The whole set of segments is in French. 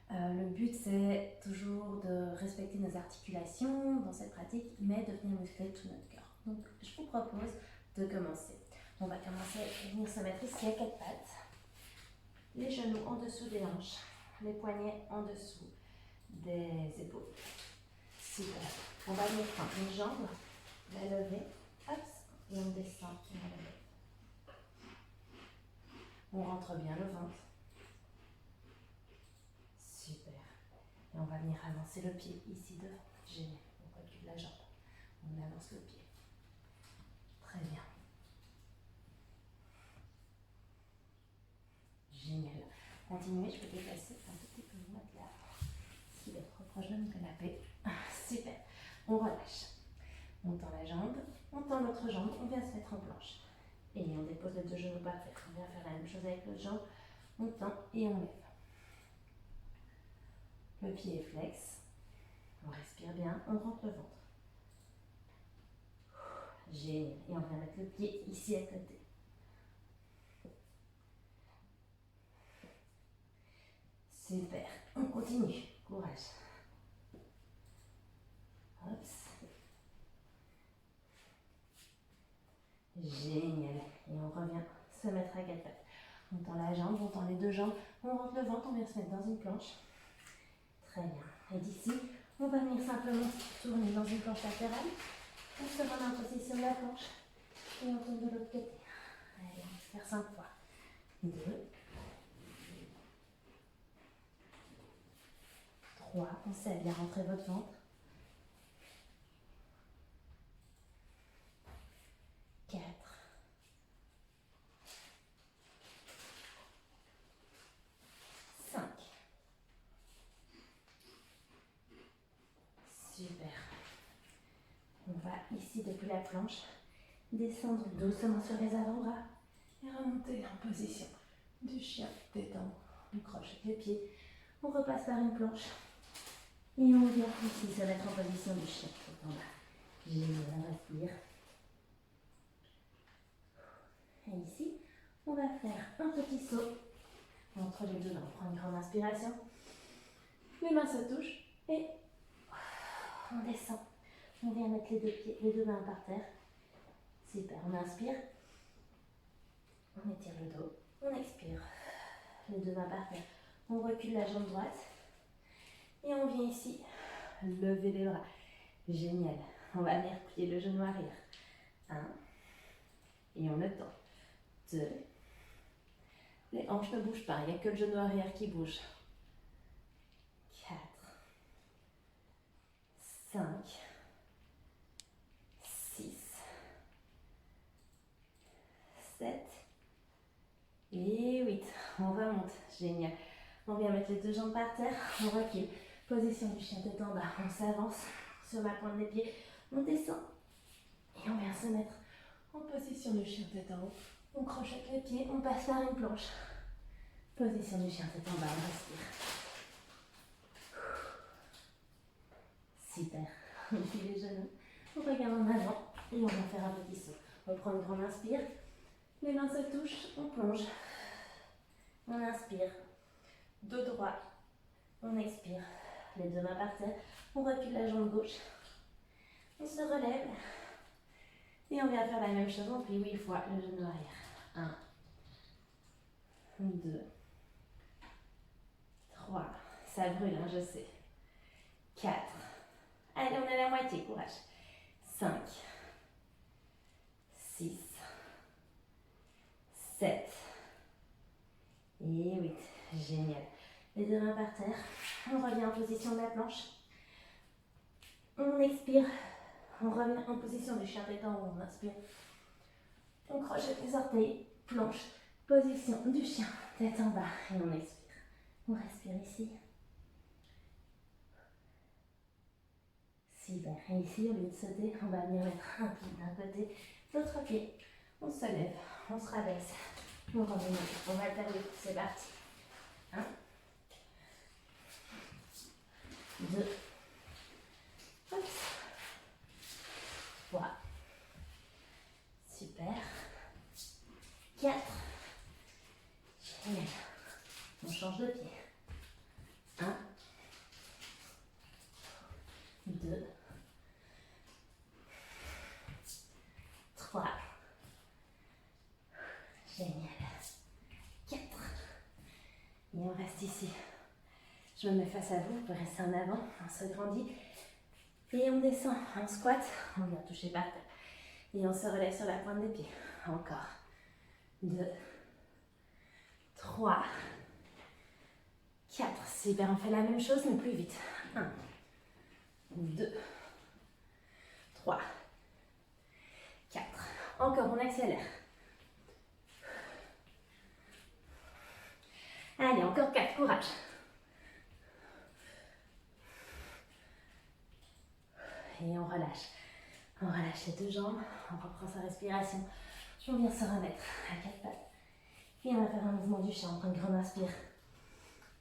Le but, c'est toujours de respecter nos articulations dans cette pratique, mais de venir muscler tout notre corps. Donc, je vous propose de commencer. On va commencer à venir se mettre ici à quatre pattes, les genoux en dessous des hanches, les poignets en dessous des épaules. Super. On va venir prendre une jambe, la lever, hop, et on descend, et on la lève. On rentre bien le ventre. Super. Et on va venir avancer le pied ici devant. Génial. On recule la jambe. On avance le pied. Très bien. Génial. Continuez, je peux déplacer un tout petit peu le matelas. Si d'être trop proche de mon canapé. Super. On relâche. On tend la jambe, on tend l'autre jambe, on vient se mettre en planche. Et on dépose les deux genoux par terre. On vient faire la même chose avec l'autre jambe. On tend et on lève. Le pied est flex. On respire bien, on rentre le ventre. Génial. Et on vient mettre le pied ici à côté. Super. On continue. Courage. Hop. Génial. Et on revient se mettre à quatre pattes. On tend la jambe, on tend les deux jambes, on rentre le ventre, on vient se mettre dans une planche. Très bien. Et d'ici, on va venir simplement tourner dans une planche latérale. On se remet en position de la planche et on tourne de l'autre côté. Allez, on va faire 5 fois. 2, 3, pensez à bien rentrer votre ventre. 4, 5. Super. On va ici, depuis la planche, descendre doucement sur les avant-bras et remonter en position du chien détendre. On croche les pieds, on repasse par une planche et on vient ici se mettre en position du chien tout en bas. Génial, respire. Et ici, on va faire un petit saut entre les deux mains. On prend une grande inspiration, les mains se touchent et on descend. On vient mettre les deux mains par terre. Super, on inspire, on étire le dos, on expire, les deux mains par terre. On recule la jambe droite et on vient ici lever les bras. Génial. On va venir plier le genou arrière. 1 et on le tend. 2. Les hanches ne bougent pas, il n'y a que le genou arrière qui bouge. 4, 5, 6, 7 et 8. On remonte. Génial. On vient mettre les deux jambes par terre. On recule. Position du chien tête en bas. On s'avance sur la pointe des pieds. On descend. Et on vient se mettre en position du chien tête en haut. On crochette les pieds. On passe par une planche. Position du chien tête en bas. On respire. Super. On plie les genoux. On regarde en avant. Et on va faire un petit saut. On prend une grande inspire. Les mains se touchent. On plonge. On inspire. Dos droit. On expire. Les deux mains par terre. On recule la jambe gauche. On se relève. Et on vient faire la même chose. On plie 8 fois le genou arrière. 1, 2, 3. Ça brûle, hein, je sais. 4. Allez, on est à la moitié. Courage. 5, 6, 7 et 8. Génial. Les deux mains par terre. On revient en position de la planche. On expire. On revient en position du chien tête en haut. On inspire. On crochette les orteils. Planche. Position du chien tête en bas. Et on expire. On respire ici. Super. Et ici, au lieu de sauter, on va venir mettre un pied d'un côté, l'autre pied. On se lève. On se rabaisse. On revient. On va alterner. C'est parti. 1, 2, 3, super, 4, génial, on change de pied, 1, Et on reste ici. Je me mets face à vous, vous pouvez rester en avant, on se grandit. Et on descend en squat, on vient toucher par terre. Et on se relève sur la pointe des pieds. Encore. 2, 3, 4. Super, on fait la même chose mais plus vite. 1, 2, 3, 4. Encore, on accélère. Allez, encore 4, courage. Et on relâche. On relâche les deux jambes, on reprend sa respiration. On vient se remettre à 4 pattes. Et on va faire un mouvement du chat. On prend une grande inspire.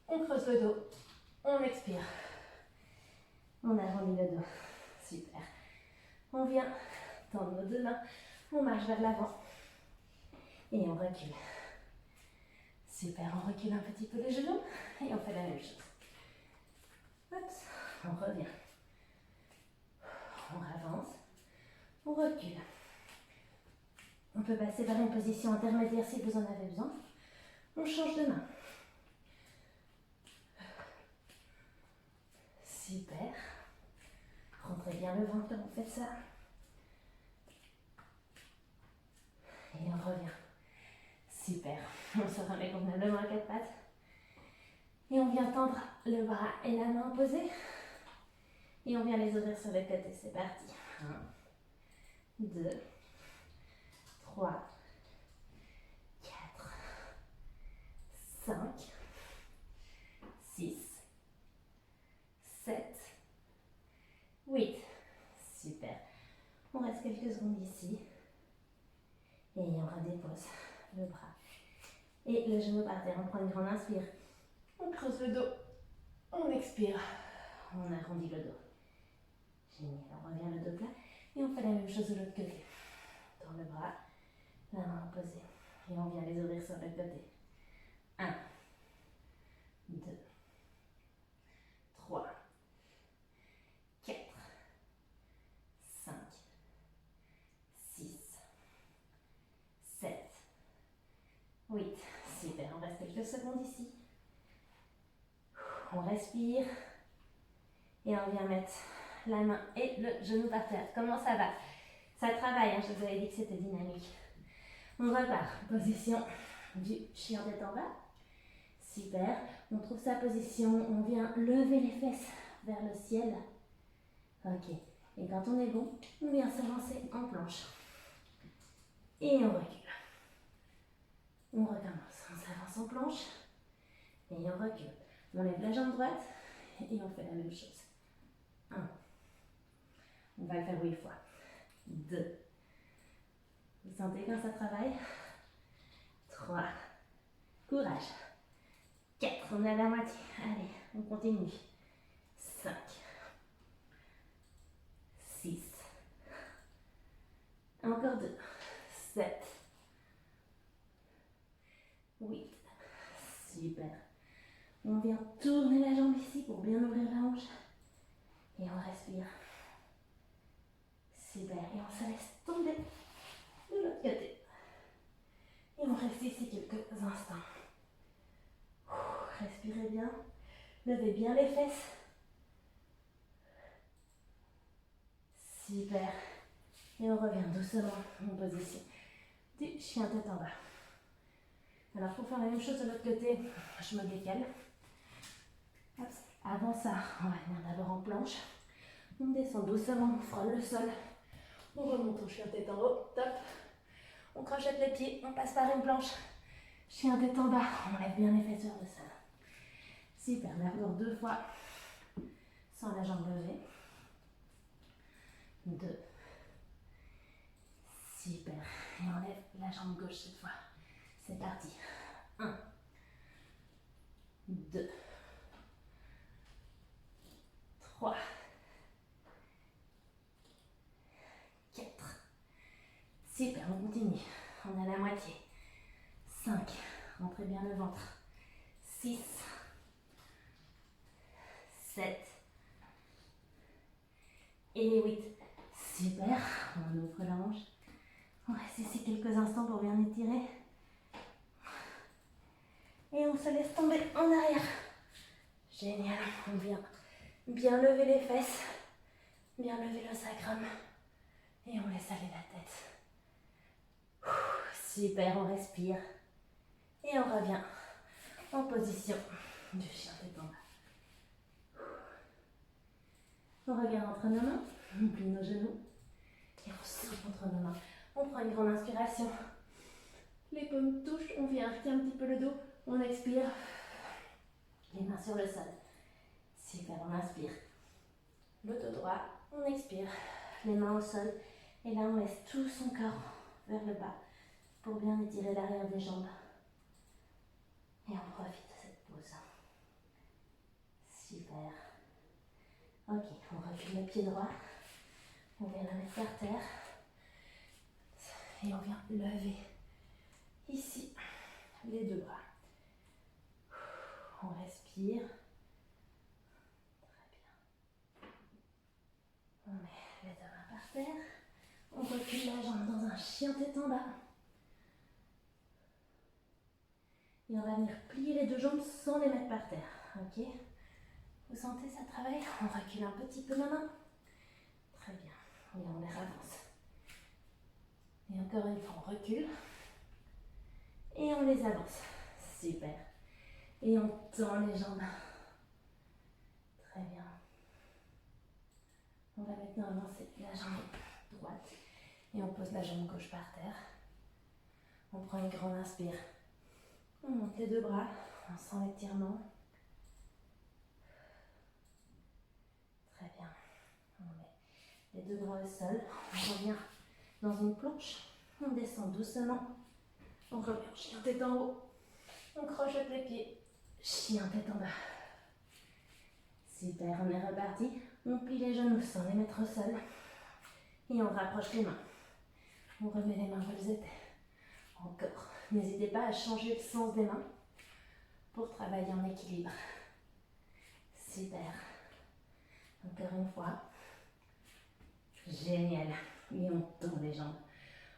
On creuse le dos. On expire. On arrondit le dos. Super. On vient tendre nos deux mains. On marche vers l'avant. Et on recule. Super. On recule un petit peu les genoux. Et on fait la même chose. Hop. On revient. On avance. On recule. On peut passer par une position intermédiaire si vous en avez besoin. On change de main. Super. Rentrez bien le ventre quand vous faites ça. Et on revient. Super. On se remet convenablement à 4 pattes. Et on vient tendre le bras et la main opposée. Et on vient les ouvrir sur le côté. C'est parti. 1, 2, 3, 4, 5, 6, 7, 8. Super. On reste quelques secondes ici. Et on redépose le bras. Et le genou par terre. On prend une grande inspire. On creuse le dos. On expire. On arrondit le dos. Génial. On revient le dos plat. Et on fait la même chose de l'autre côté. Dans le bras. La main opposée. Et on vient les ouvrir sur le côté. 1, 2, 3, 4, 5, 6, 7, 8. Super, on reste quelques secondes ici. On respire. Et on vient mettre la main et le genou par terre. Comment ça va? Ça travaille, hein, je vous avais dit que c'était dynamique. On repart. Position du chien tête en bas. Super. On trouve sa position. On vient lever les fesses vers le ciel. Ok. Et quand on est bon, on vient s'avancer en planche. Et on recule. On recommence. On s'avance en planche. Et on recule. On lève la jambe droite. Et on fait la même chose. 1. On va le faire 8 fois. 2. Vous sentez quand ça travaille? 3. Courage. 4. On est à la moitié. Allez, on continue. 5. 6. Encore 2. 7. 8. Super. On vient tourner la jambe ici pour bien ouvrir la hanche. Et on respire. Super. Et on se laisse tomber de l'autre côté. Et on reste ici quelques instants. Respirez bien. Levez bien les fesses. Super. Et on revient doucement en position du chien tête en bas. Alors pour faire la même chose de l'autre côté, je me décale. Hop. Avant ça, on va venir d'abord en planche. On descend doucement, on frôle le sol. On remonte au chien tête en haut. Top. On crochette les pieds, on passe par une planche. Chien tête en bas, on lève bien les fesses vers le sol. Super, encore 2 fois sans la jambe levée. 2. Super. Et on lève la jambe gauche cette fois. C'est parti. 1, 2, 3, 4. Super, on continue. On est à la moitié. 5. Rentrez bien le ventre. 6. 7. Et 8. Super. On ouvre la hanche. On reste ici quelques instants pour bien étirer. Et on se laisse tomber en arrière. Génial. On vient bien lever les fesses, bien lever le sacrum. Et on laisse aller la tête. Super, on respire. Et on revient en position du chien tête en bas. On regarde entre nos mains, on plie nos genoux. Et on souffle entre nos mains. On prend une grande inspiration. Les paumes touchent, on vient arquer un petit peu le dos. On expire. Les mains sur le sol. Super, on inspire. Le dos droit, on expire. Les mains au sol. Et là, on laisse tout son corps vers le bas pour bien étirer l'arrière des jambes. Et on profite de cette pause. Super. Ok, on recule le pied droit. On vient le mettre par terre. Et on vient lever ici les deux bras. On respire. Très bien. On met les deux mains par terre. On recule la jambe dans un chien tête en bas. Et on va venir plier les deux jambes sans les mettre par terre. Ok? Vous sentez ça travaille? On recule un petit peu la main. Très bien. Et on les avance. Et encore une fois, on recule. Et on les avance. Super. Et on tend les jambes. Très bien. On va maintenant avancer la jambe droite. Et on pose la jambe gauche par terre. On prend une grande inspire. On monte les deux bras. On sent l'étirement. Très bien. On met les deux bras au sol. On revient dans une planche. On descend doucement. On revient chien tête en haut. On crochette les pieds. Chien tête en bas. Super, on est reparti. On plie les genoux sans les mettre au sol. Et on rapproche les mains. On remet les mains où elles étaient. Encore. N'hésitez pas à changer le sens des mains pour travailler en équilibre. Super. Encore une fois. Génial. Et on tend les jambes.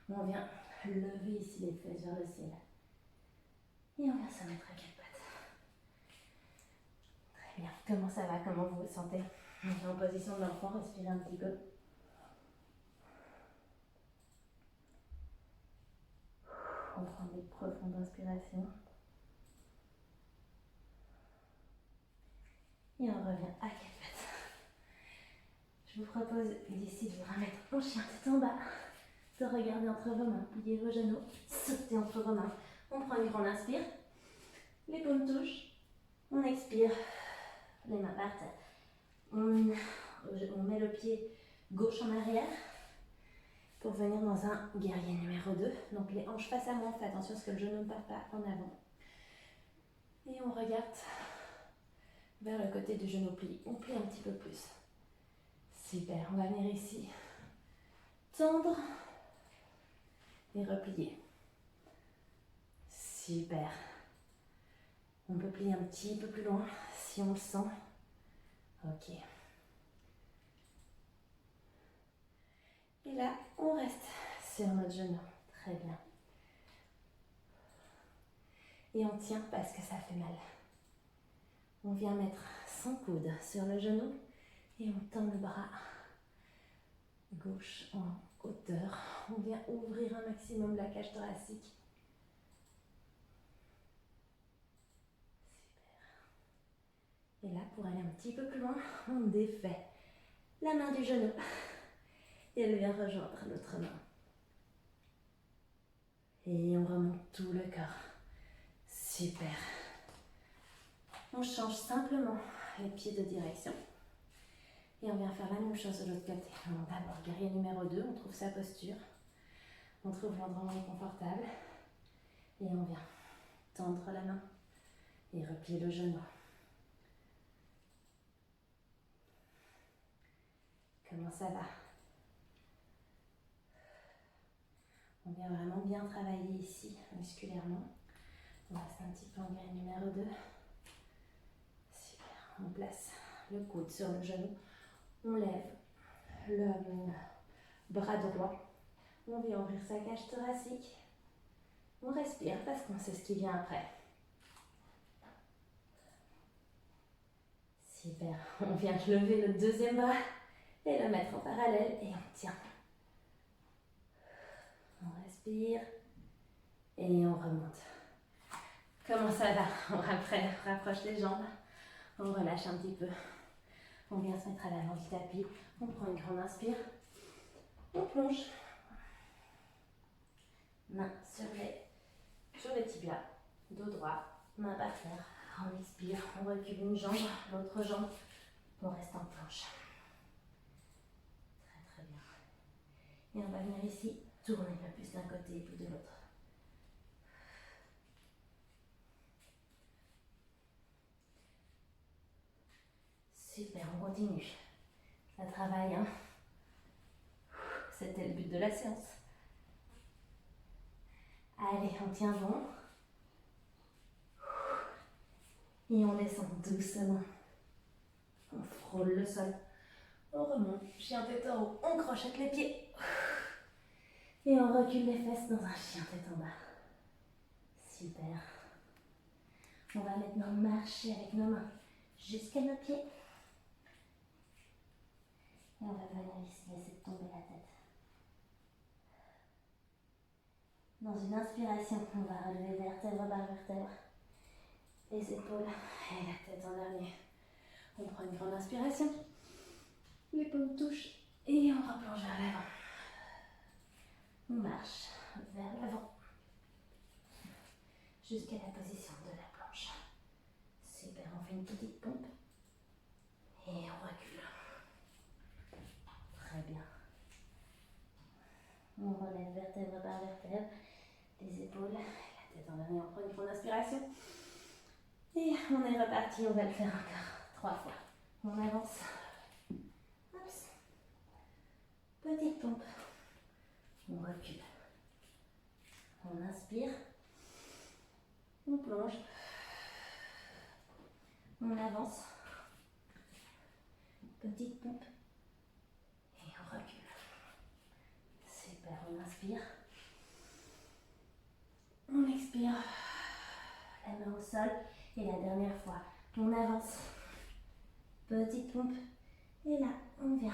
On vient lever ici les fesses vers le ciel. Et on vient se mettre à quatre pattes. Très bien. Comment ça va? Comment vous vous sentez? On est en position de l'enfant. Respirez un petit peu. On prend des profondes inspirations. Et on revient à quatre pattes. Je vous propose d'ici de vous remettre en chien tête en bas, de regarder entre vos mains, plier vos genoux, sauter entre vos mains. On prend une grande inspire, les paumes touchent, on expire, les mains par terre. On met le pied gauche en arrière pour venir dans un guerrier numéro 2. Donc les hanches face à moi, on fait attention à ce que le genou ne parte pas en avant. Et on regarde vers le côté du genou plié. On plie un petit peu plus. Super, on va venir ici, tendre et replier. Super. On peut plier un petit peu plus loin si on le sent. Ok. Et là, on reste sur notre genou. Très bien. Et on tient parce que ça fait mal. On vient mettre son coude sur le genou et on tend le bras gauche en hauteur. On vient ouvrir un maximum la cage thoracique. Super. Et là, pour aller un petit peu plus loin, on défait la main du genou et elle vient rejoindre l'autre main. Et on remonte tout le corps. Super. On change simplement les pieds de direction. Et on vient faire la même chose de l'autre côté. D'abord, guerrier numéro 2, on trouve sa posture. On trouve l'endroit où on est confortable. Et on vient tendre la main et replier le genou. Comment ça va? On vient vraiment bien travailler ici, musculairement. On reste un petit peu en guerrier numéro 2. Super. On place le coude sur le genou. On lève le bras droit. On vient ouvrir sa cage thoracique. On respire parce qu'on sait ce qui vient après. Super. On vient lever le deuxième bras et le mettre en parallèle et on tient. On respire et on remonte. Comment ça va? On rapproche les jambes, on relâche un petit peu. On vient se mettre à l'avant du tapis, on prend une grande inspire, on plonge. Main sur les tibias, dos droit, main par terre. On expire, on recule une jambe, l'autre jambe, on reste en planche. Très très bien. Et on va venir ici, tourner le plus d'un côté et plus de l'autre. Super, on continue. Ça travaille, hein. C'était le but de la séance. Allez, on tient bon. Et on descend doucement. On frôle le sol. On remonte. Chien tête en haut. On crochette les pieds. Et on recule les fesses dans un chien tête en bas. Super. On va maintenant marcher avec nos mains jusqu'à nos pieds. Et on va venir ici laisser tomber la tête. Dans une inspiration, on va relever vertèbre par vertèbre. Les épaules et la tête en dernier. On prend une grande inspiration. Les paumes touchent et on replonge vers l'avant. On marche vers l'avant jusqu'à la position de la planche. Super, on fait une petite pompe et on recule. Très bien. On relève vertèbre par vertèbre, les épaules, la tête en dernier. On prend une grande inspiration. Et on est reparti, on va le faire encore 3 fois. On avance. Oups. Petite pompe. On recule. On inspire. On plonge. On avance. Petite pompe. Et on recule. Super, on inspire. On expire. La main au sol. Et la dernière fois, on avance. Petite pompe. Et là, on vient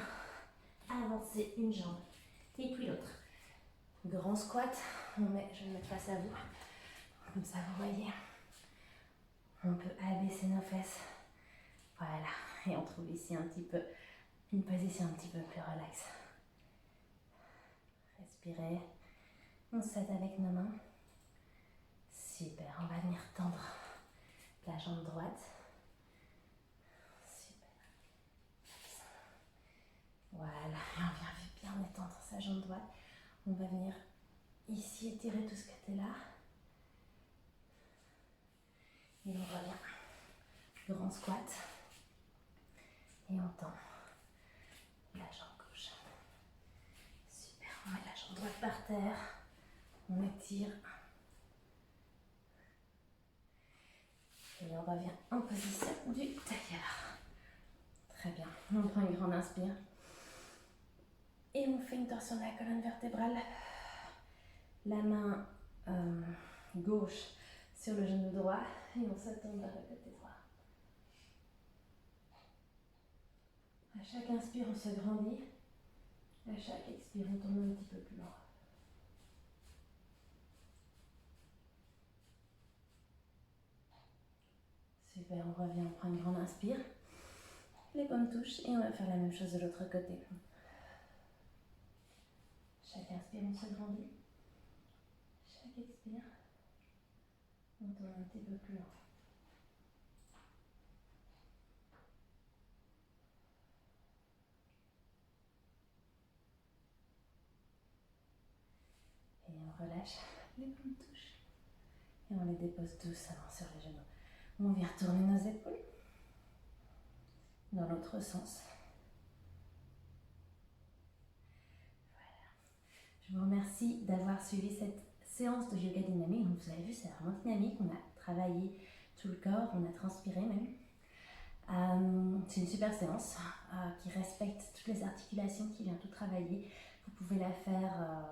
avancer une jambe. Et puis l'autre. Grand squat. Je vais me mettre face à vous. Comme ça, vous voyez. On peut abaisser nos fesses. Voilà. Et on trouve ici un petit peu une position un petit peu plus relaxe. Respirez. On s'aide avec nos mains. Super. On va venir tendre la jambe droite. Super. Voilà. Et on vient bien étendre sa jambe droite. On va venir ici étirer tout ce côté-là. Et on revient. Grand squat. Et on tend la jambe gauche. Super. On met la jambe droite par terre. On étire. Et on revient en position du tailleur. Très bien. On prend une grande inspire. Et on fait une torsion de la colonne vertébrale. La main gauche sur le genou droit. Et on se tourne vers le côté droit. À chaque inspire, on se grandit. À chaque expire, on tourne un petit peu plus loin. Super, on revient, on prend une grande inspire. Les paumes touchent et on va faire la même chose de l'autre côté. Chaque inspire, on se grandit. Chaque expire, on tourne un petit peu plus loin. Et on relâche, les paumes touchent. Et on les dépose doucement sur les genoux. On vient retourner nos épaules dans l'autre sens. Voilà. Je vous remercie d'avoir suivi cette séance de yoga dynamique. Donc vous avez vu, c'est vraiment dynamique. On a travaillé tout le corps, on a transpiré même. C'est une super séance qui respecte toutes les articulations, qui vient tout travailler. Vous pouvez la faire